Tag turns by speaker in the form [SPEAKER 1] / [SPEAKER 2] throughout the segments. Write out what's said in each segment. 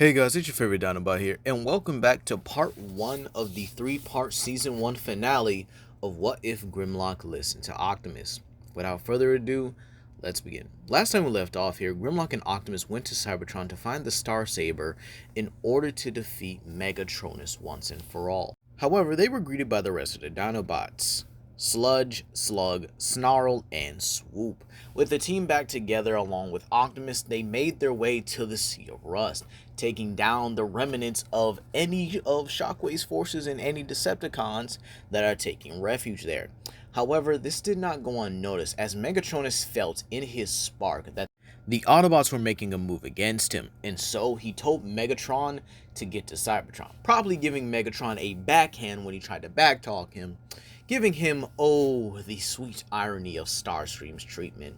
[SPEAKER 1] Hey guys, it's your favorite Dinobot here, and welcome back to part 1 of the 3-part Season 1 finale of What If Grimlock Listened to Optimus. Without further ado, let's begin. Last time we left off here, Grimlock and Optimus went to Cybertron to find the Star Saber in order to defeat Megatronus once and for all. However, they were greeted by the rest of the Dinobots. Sludge, Slug, Snarl, and Swoop. With the team back together along with Optimus, they made their way to the Sea of Rust, taking down the remnants of any of Shockwave's forces and any Decepticons that are taking refuge there. However, this did not go unnoticed as Megatronus felt in his spark that the Autobots were making a move against him, and so he told Megatron to get to Cybertron, probably giving Megatron a backhand when he tried to backtalk him, giving him, oh, the sweet irony of Starscream's treatment.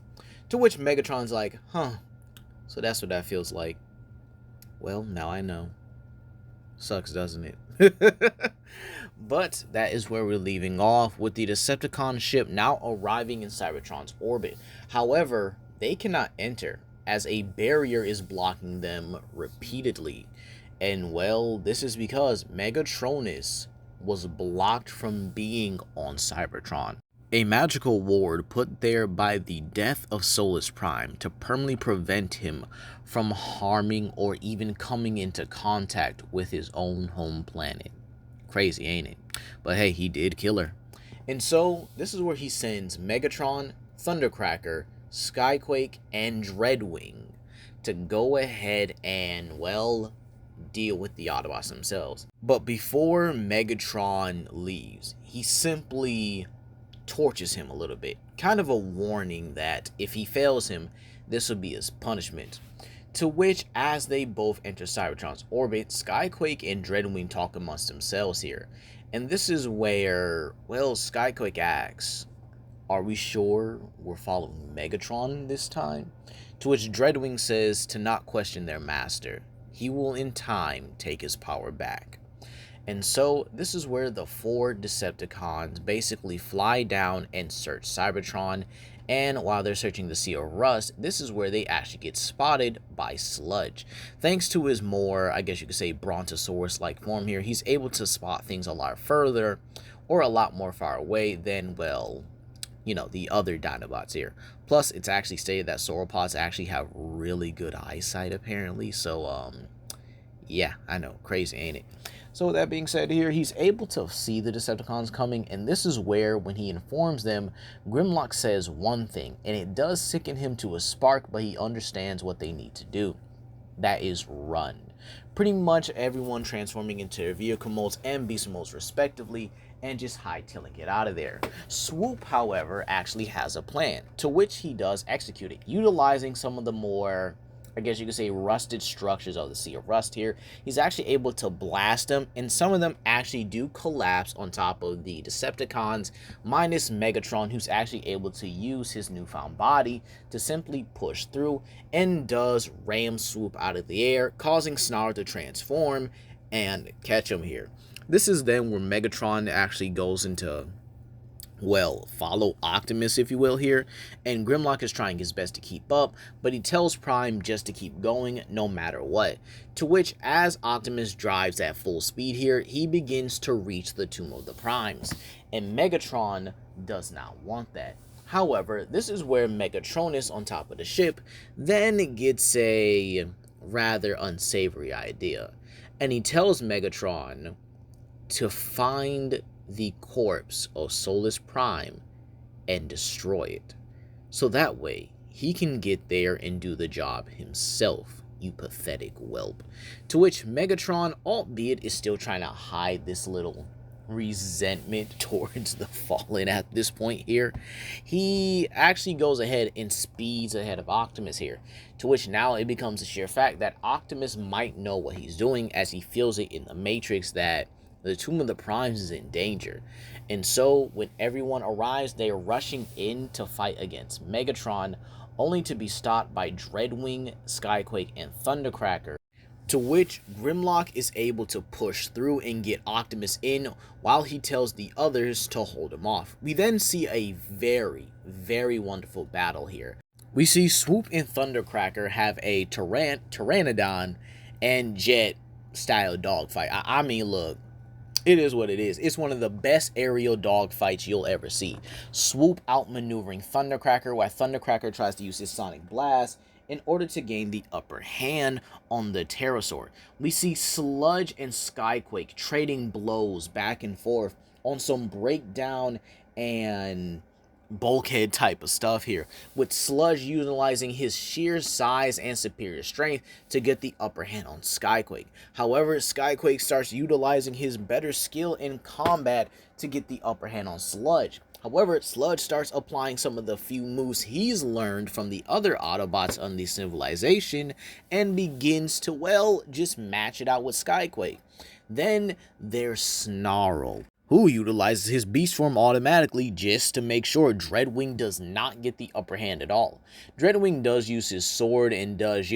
[SPEAKER 1] To which Megatron's like, huh, so that's what that feels like. Well, now I know. Sucks, doesn't it? But that is where we're leaving off, with the Decepticon ship now arriving in Cybertron's orbit. However, they cannot enter, as a barrier is blocking them repeatedly. And well, this is because Megatronus was blocked from being on Cybertron. A magical ward put there by the death of Solus Prime to permanently prevent him from harming or even coming into contact with his own home planet. Crazy, ain't it? But hey, he did kill her. And so, this is where he sends Megatron, Thundercracker, Skyquake, and Dreadwing to go ahead and, well, deal with the Autobots themselves. But before Megatron leaves, he simply torches him a little bit, kind of a warning that if he fails him, this will be his punishment. To which, as they both enter Cybertron's orbit, Skyquake and Dreadwing talk amongst themselves here. And this is where, well, Skyquake asks, are we sure we're following Megatron this time? To which Dreadwing says to not question their master. He will in time take his power back. And so this is where the 4 Decepticons basically fly down and search Cybertron, and while they're searching the Sea of Rust, this is where they actually get spotted by Sludge. Thanks to his more, I guess you could say, Brontosaurus-like form here, he's able to spot things a lot further, or a lot more far away than, well, you know, the other Dinobots here. Plus, it's actually stated that sauropods actually have really good eyesight, apparently. So, yeah, I know. Crazy, ain't it? So, with that being said here, he's able to see the Decepticons coming. And this is where, when he informs them, Grimlock says one thing. And it does sicken him to a spark, but he understands what they need to do. That is run. Pretty much everyone transforming into their vehicle modes and beast modes respectively, and just hightailing it out of there. Swoop, however, actually has a plan, to which he does execute it, utilizing some of the more, I guess you could say, rusted structures of the Sea of Rust here. He's actually able to blast them, and some of them actually do collapse on top of the Decepticons, minus Megatron, who's actually able to use his newfound body to simply push through, and does ram Swoop out of the air, causing Snarl to transform and catch him here. This is then where Megatron actually goes into, well, follow Optimus, if you will, here. And Grimlock is trying his best to keep up, but he tells Prime just to keep going no matter what. To which, as Optimus drives at full speed here, he begins to reach the Tomb of the Primes. And Megatron does not want that. However, this is where Megatronus on top of the ship then gets a rather unsavory idea. And he tells Megatron to find the corpse of Solus Prime and destroy it. So that way, he can get there and do the job himself, you pathetic whelp. To which Megatron, albeit, is still trying to hide this little resentment towards the Fallen at this point here. He actually goes ahead and speeds ahead of Optimus here. To which now it becomes a sheer fact that Optimus might know what he's doing, as he feels it in the Matrix that the Tomb of the Primes is in danger. And so, when everyone arrives, they are rushing in to fight against Megatron, only to be stopped by Dreadwing, Skyquake, and Thundercracker. To which Grimlock is able to push through and get Optimus in, while he tells the others to hold him off. We then see a very, very wonderful battle here. We see Swoop and Thundercracker have a Pteranodon, and jet style dogfight. I mean, look, it is what it is. It's one of the best aerial dogfights you'll ever see. Swoop outmaneuvering Thundercracker while Thundercracker tries to use his Sonic Blast in order to gain the upper hand on the Pterosaur. We see Sludge and Skyquake trading blows back and forth on some breakdown and bulkhead type of stuff here, with Sludge utilizing his sheer size and superior strength to get the upper hand on Skyquake. However, Skyquake starts utilizing his better skill in combat to get the upper hand on Sludge. However, Sludge starts applying some of the few moves he's learned from the other Autobots on the civilization and begins to, well, just match it out with Skyquake. Then there's Snarl, who utilizes his beast form automatically just to make sure Dreadwing does not get the upper hand at all. Dreadwing does use his sword and does,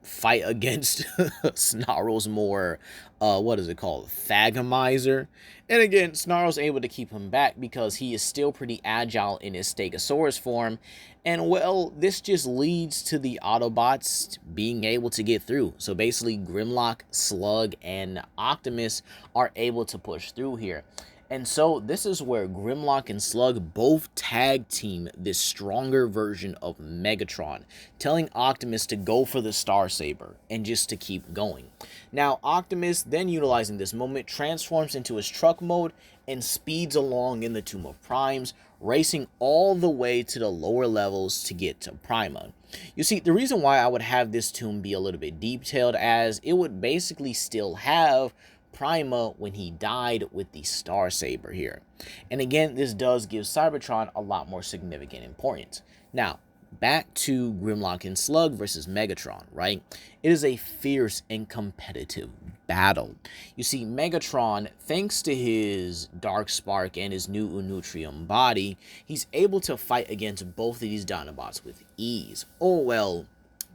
[SPEAKER 1] fight against Snarl's more, what is it called, Thagomizer. And again, Snarl's able to keep him back because he is still pretty agile in his Stegosaurus form. And well, this just leads to the Autobots being able to get through. So basically, Grimlock, Slug, and Optimus are able to push through here. And so this is where Grimlock and Slug both tag team this stronger version of Megatron, telling Optimus to go for the Star Saber and just to keep going. Now Optimus, then utilizing this moment, transforms into his truck mode and speeds along in the Tomb of Primes, racing all the way to the lower levels to get to Prima. You see, the reason why I would have this tomb be a little bit detailed, as it would basically still have Prima when he died with the Star Saber here. And again, this does give Cybertron a lot more significant importance. Now, back to Grimlock and Slug versus Megatron, right? It is a fierce and competitive battle. You see, Megatron, thanks to his Dark Spark and his new Unutrium body, he's able to fight against both of these Dinobots with ease. Oh, well,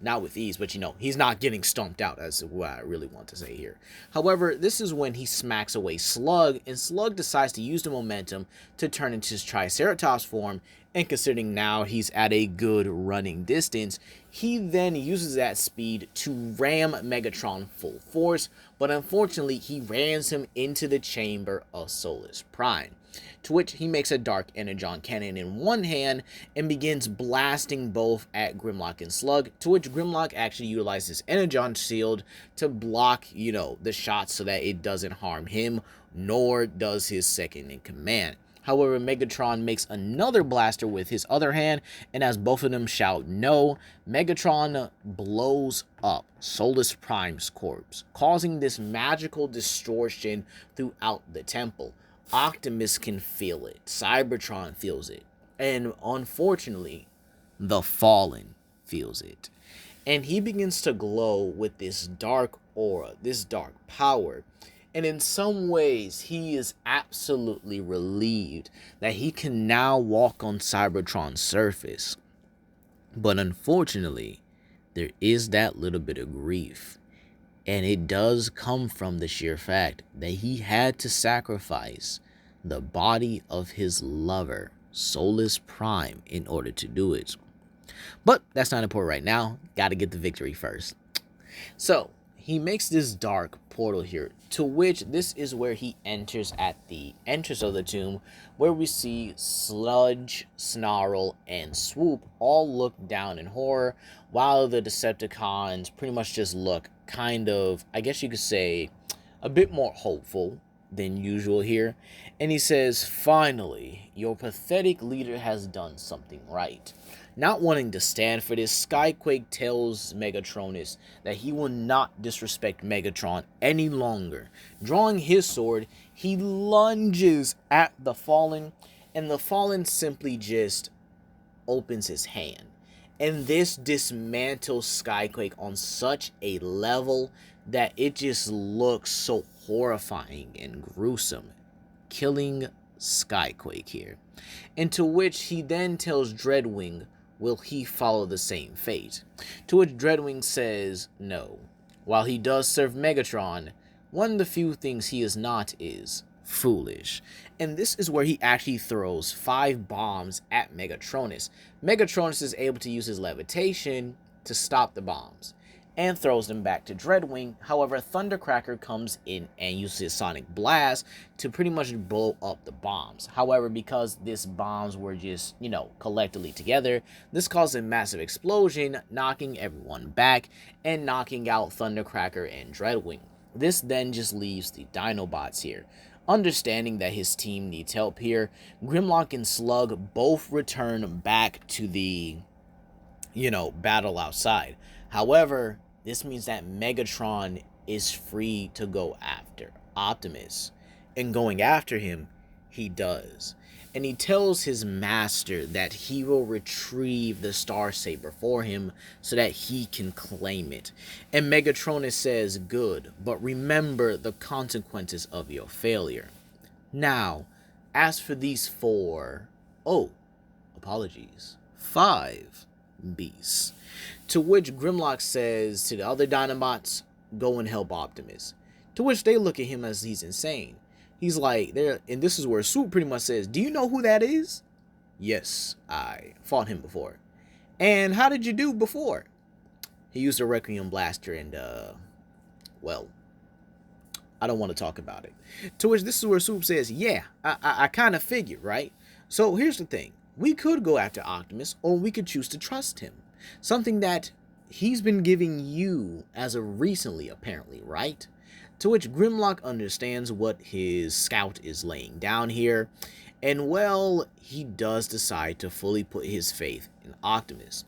[SPEAKER 1] not with ease, but he's not getting stomped out, as what I really want to say here. However, this is when he smacks away Slug, and Slug decides to use the momentum to turn into his Triceratops form, and considering now he's at a good running distance, he then uses that speed to ram Megatron full force, but unfortunately he rams him into the chamber of Solus Prime, to which he makes a Dark Energon cannon in one hand and begins blasting both at Grimlock and Slug, to which Grimlock actually utilizes Energon Shield to block, the shots so that it doesn't harm him, nor does his second in command. However, Megatron makes another blaster with his other hand, and as both of them shout no, Megatron blows up Solus Prime's corpse, causing this magical distortion throughout the temple. Optimus can feel it, Cybertron feels it, and unfortunately, the Fallen feels it. And he begins to glow with this dark aura, this dark power. And in some ways, he is absolutely relieved that he can now walk on Cybertron's surface. But unfortunately, there is that little bit of grief. And it does come from the sheer fact that he had to sacrifice the body of his lover, Solus Prime, in order to do it. But that's not important right now. Gotta get the victory first. So, he makes this dark portal here, to which this is where he enters at the entrance of the tomb, where we see Sludge, Snarl, and Swoop all look down in horror, while the Decepticons pretty much just look kind of, I guess you could say, a bit more hopeful than usual here. And he says, "Finally, your pathetic leader has done something right." Not wanting to stand for this, Skyquake tells Megatronus that he will not disrespect Megatron any longer. Drawing his sword, he lunges at the Fallen, and the Fallen simply just opens his hand. And this dismantles Skyquake on such a level that it just looks so horrifying and gruesome, killing Skyquake here. And to which he then tells Dreadwing, will he follow the same fate? To which Dreadwing says no. While he does serve Megatron, one of the few things he is not is foolish. And this is where he actually throws 5 bombs at Megatronus. Megatronus is able to use his levitation to stop the bombs. and throws them back to Dreadwing. However, Thundercracker comes in and uses Sonic Blast to pretty much blow up the bombs. However, because these bombs were just, collectively together, this caused a massive explosion, knocking everyone back and knocking out Thundercracker and Dreadwing. This then just leaves the Dinobots here. Understanding that his team needs help here, Grimlock and Slug both return back to the, battle outside. However, this means that Megatron is free to go after Optimus. And going after him, he does. And he tells his master that he will retrieve the Star Saber for him so that he can claim it. And Megatronus says, good, but remember the consequences of your failure. Now, as for these 5 beasts. To which Grimlock says to the other Dinobots, go and help Optimus. To which they look at him as he's insane. He's like, and this is where Swoop pretty much says, do you know who that is? Yes, I fought him before. And how did you do before? He used a Requiem Blaster and, well, I don't want to talk about it. To which this is where Swoop says, yeah, I kind of figured, right? So here's the thing. We could go after Optimus, or we could choose to trust him. Something that he's been giving you as of recently, apparently, right? To which Grimlock understands what his scout is laying down here. And well, he does decide to fully put his faith in Optimus.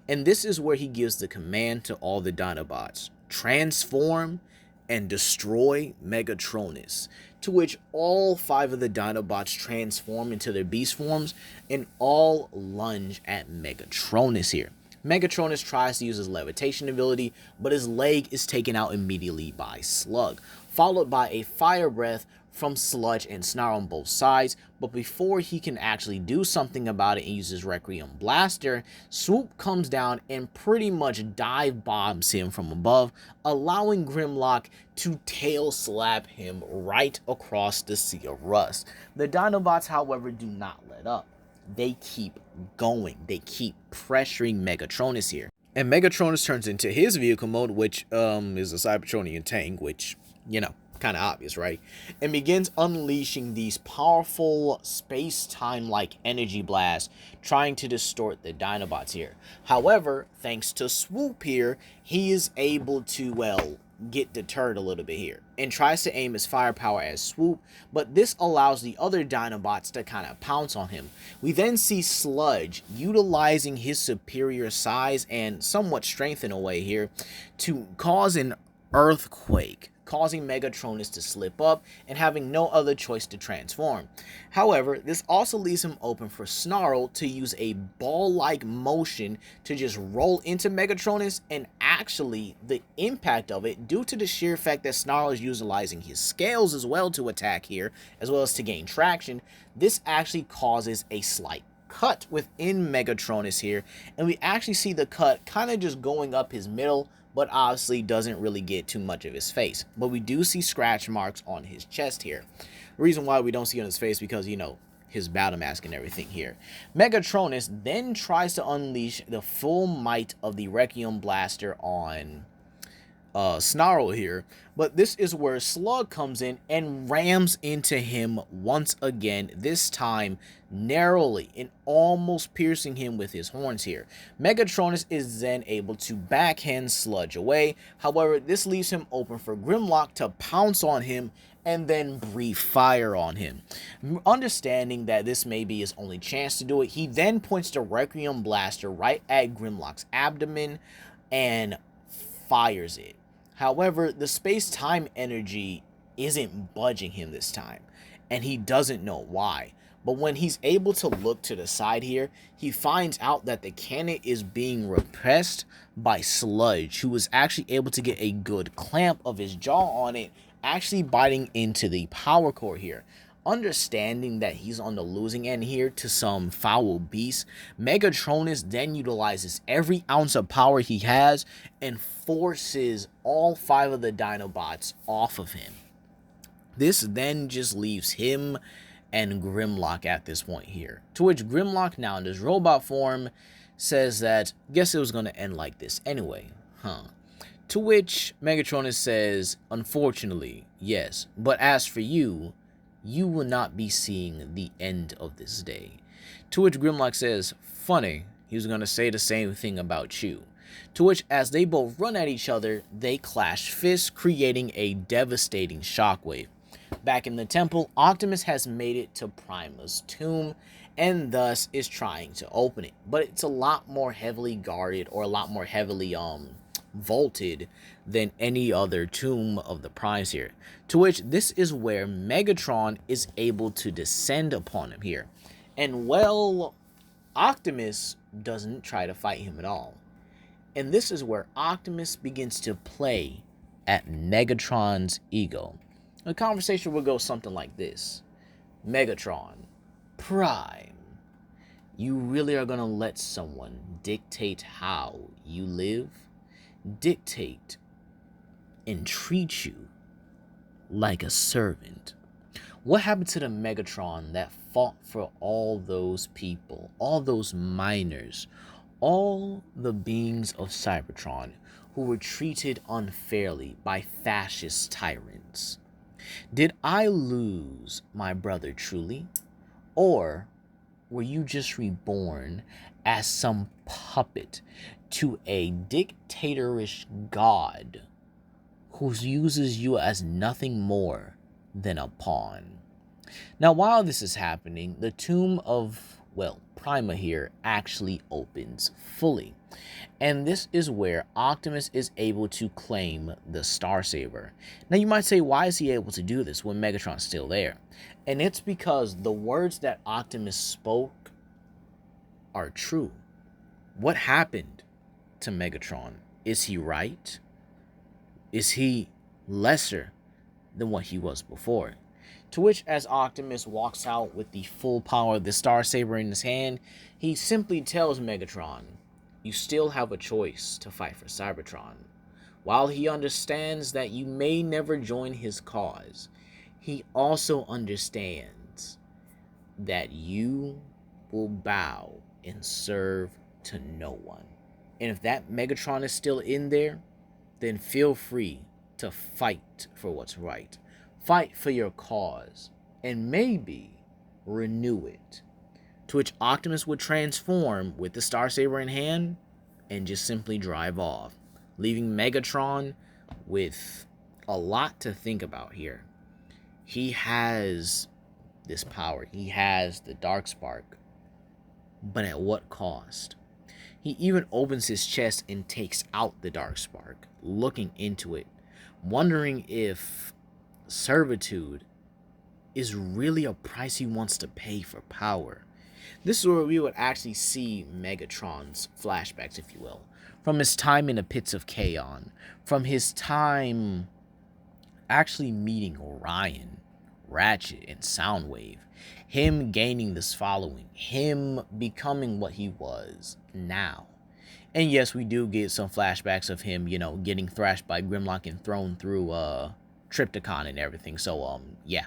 [SPEAKER 1] And this is where he gives the command to all the Dinobots. Transform and destroy Megatronus. To which all 5 of the Dinobots transform into their beast forms and all lunge at Megatronus here. Megatronus tries to use his levitation ability, but his leg is taken out immediately by Slug, followed by a fire breath from Sludge and Snarl on both sides. But before he can actually do something about it and use his Requiem Blaster, Swoop comes down and pretty much dive bombs him from above, allowing Grimlock to tail slap him right across the Sea of Rust. The Dinobots, however, do not let up. They keep going. They keep pressuring Megatronus here. And Megatronus turns into his vehicle mode, which is a Cybertronian tank, which, kind of obvious, right? And begins unleashing these powerful space-time-like energy blasts, trying to distort the Dinobots here. However, thanks to Swoop here, he is able to, get deterred a little bit here and tries to aim his firepower at Swoop, but this allows the other Dinobots to kind of pounce on him. We then see Sludge utilizing his superior size and somewhat strength in a way here to cause an earthquake, causing Megatronus to slip up and having no other choice to transform. However, this also leaves him open for Snarl to use a ball-like motion to just roll into Megatronus, and actually the impact of it, due to the sheer fact that Snarl is utilizing his scales as well to attack here, as well as to gain traction, this actually causes a slight cut within Megatronus here, and we actually see the cut kind of just going up his middle, but obviously doesn't really get too much of his face. But we do see scratch marks on his chest here. The reason why we don't see on his face because, his battle mask and everything here. Megatronus then tries to unleash the full might of the Requiem Blaster on Snarl here, but this is where Slug comes in and rams into him once again, this time narrowly and almost piercing him with his horns here. Megatronus is then able to backhand Sludge away. However, this leaves him open for Grimlock to pounce on him and then breathe fire on him. Understanding that this may be his only chance to do it, he then points the Requiem Blaster right at Grimlock's abdomen and fires it. However, the space-time energy isn't budging him this time, and he doesn't know why. But when he's able to look to the side here, he finds out that the cannon is being repressed by Sludge, who was actually able to get a good clamp of his jaw on it, actually biting into the power core here. Understanding that he's on the losing end here to some foul beast, Megatronus then utilizes every ounce of power he has and forces all 5 of the Dinobots off of him. This then just leaves him and Grimlock at this point here. To which Grimlock, now in his robot form, says that, guess it was going to end like this anyway, huh? To which Megatronus says, unfortunately, yes, but as for you, you will not be seeing the end of this day. To which Grimlock says, funny, he was going to say the same thing about you. To which, as they both run at each other, they clash fists, creating a devastating shockwave. Back in the temple, Optimus has made it to Prima's tomb, and thus is trying to open it. But it's a lot more heavily guarded, or a lot more heavily vaulted than any other tomb of the Primes here. To which this is where Megatron is able to descend upon him here. And well, Optimus doesn't try to fight him at all. And this is where Optimus begins to play at Megatron's ego. The conversation will go something like this. Megatron, Prime, you really are going to let someone dictate how you live? Dictate and treat you like a servant? What happened to the Megatron that fought for all those people, all those miners, all the beings of Cybertron who were treated unfairly by fascist tyrants? Did I lose my brother truly? Or were you just reborn as some puppet to a dictatorish god who uses you as nothing more than a pawn? Now, while this is happening, the tomb of, well, Prima here actually opens fully. And this is where Optimus is able to claim the Star Saber. Now you might say, why is he able to do this when Megatron's still there? And it's because the words that Optimus spoke are true. What happened to Megatron? Is he right? Is he lesser than what he was before? To which, as Optimus walks out with the full power of the Star Saber in his hand, he simply tells Megatron, you still have a choice to fight for Cybertron. While he understands that you may never join his cause, he also understands that you will bow and serve to no one. And if that Megatron is still in there, then feel free to fight for what's right. Fight for your cause, and maybe renew it. To which Optimus would transform with the Star Saber in hand and just simply drive off, leaving Megatron with a lot to think about here. He has this power. He has the Dark Spark, but at what cost? He even opens his chest and takes out the Dark Spark, looking into it, wondering if servitude is really a price he wants to pay for power. This is where we would actually see Megatron's flashbacks, if you will, from his time in the pits of Chaos, from his time actually meeting Orion, Ratchet, and Soundwave, him gaining this following, him becoming what he was now. And yes, we do get some flashbacks of him, you know, getting thrashed by Grimlock and thrown through Triptychon and everything. So, yeah.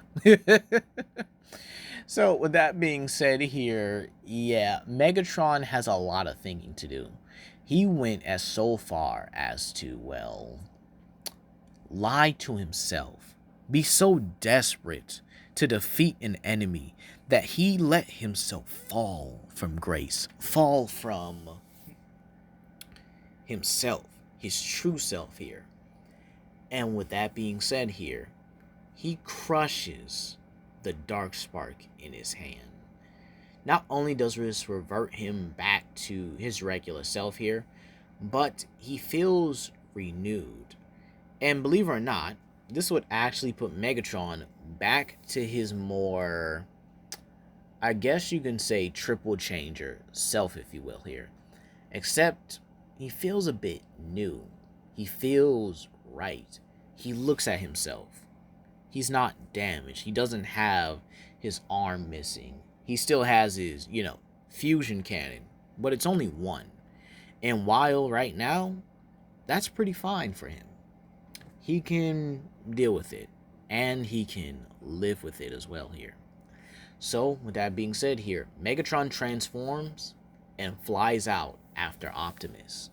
[SPEAKER 1] So, with that being said here, yeah, Megatron has a lot of thinking to do. He went as so far as to, well, lie to himself, be so desperate to defeat an enemy that he let himself fall from grace, fall from himself, his true self here. And with that being said here, he crushes the Dark Spark in his hand. Not only does this revert him back to his regular self here, but he feels renewed. And believe it or not, this would actually put Megatron back to his more, I guess you can say, triple changer self, if you will here. Except he feels a bit new. He feels right. He looks at himself. He's not damaged. He doesn't have his arm missing. He still has his, you know, fusion cannon, but it's only one. And while right now, that's pretty fine for him. He can deal with it, and he can live with it as well here. So, with that being said here, Megatron transforms and flies out after Optimus.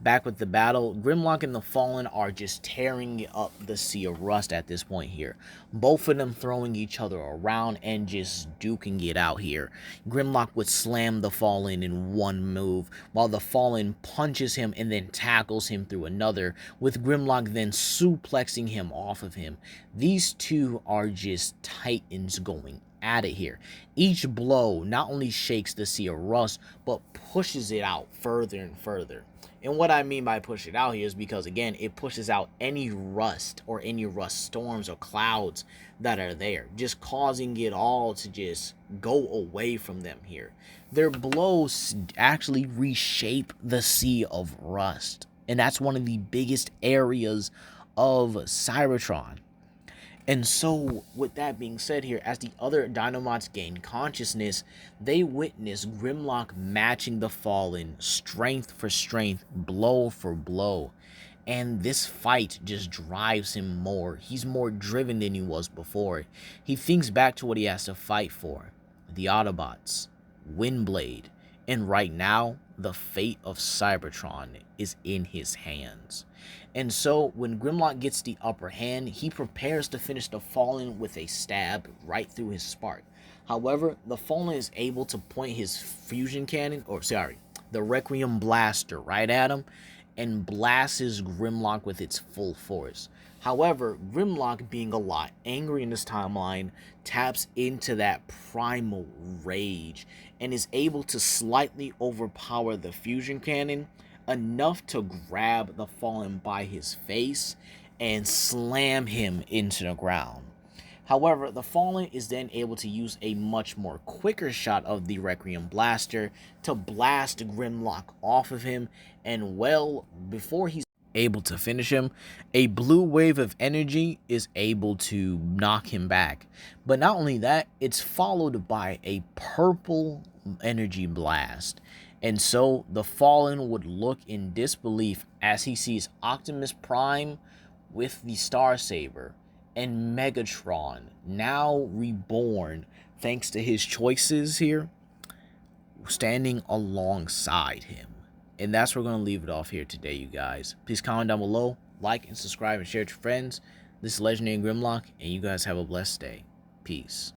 [SPEAKER 1] Back with the battle, Grimlock and the Fallen are just tearing up the Sea of Rust at this point here. Both of them throwing each other around and just duking it out here. Grimlock would slam the Fallen in one move, while the Fallen punches him and then tackles him through another, with Grimlock then suplexing him off of him. These two are just titans going at it here. Each blow not only shakes the Sea of Rust, but pushes it out further and further. And what I mean by push it out here is because, again, it pushes out any rust or any rust storms or clouds that are there, just causing it all to just go away from them here. Their blows actually reshape the Sea of Rust, and that's one of the biggest areas of Cybertron. And so, with that being said here, as the other Dinobots gain consciousness, they witness Grimlock matching the Fallen strength for strength, blow for blow. And this fight just drives him more. He's more driven than he was before. He thinks back to what he has to fight for. The Autobots, Windblade, and right now, the fate of Cybertron is in his hands. And so, when Grimlock gets the upper hand, he prepares to finish the Fallen with a stab right through his spark. However, the Fallen is able to point his fusion cannon, the Requiem blaster right at him, and blasts his Grimlock with its full force. However, Grimlock, being a lot angry in this timeline, taps into that primal rage and is able to slightly overpower the fusion cannon enough to grab the Fallen by his face and slam him into the ground. However, the Fallen is then able to use a much more quicker shot of the Requiem blaster to blast Grimlock off of him, and well, before he's able to finish him, a blue wave of energy is able to knock him back. But not only that, it's followed by a purple energy blast. And so the Fallen would look in disbelief as he sees Optimus Prime with the Star Saber and Megatron, now reborn thanks to his choices here, standing alongside him. And that's where we're going to leave it off here today, you guys. Please comment down below, like and subscribe and share with your friends. This is Legendary Grimlock, and you guys have a blessed day. Peace.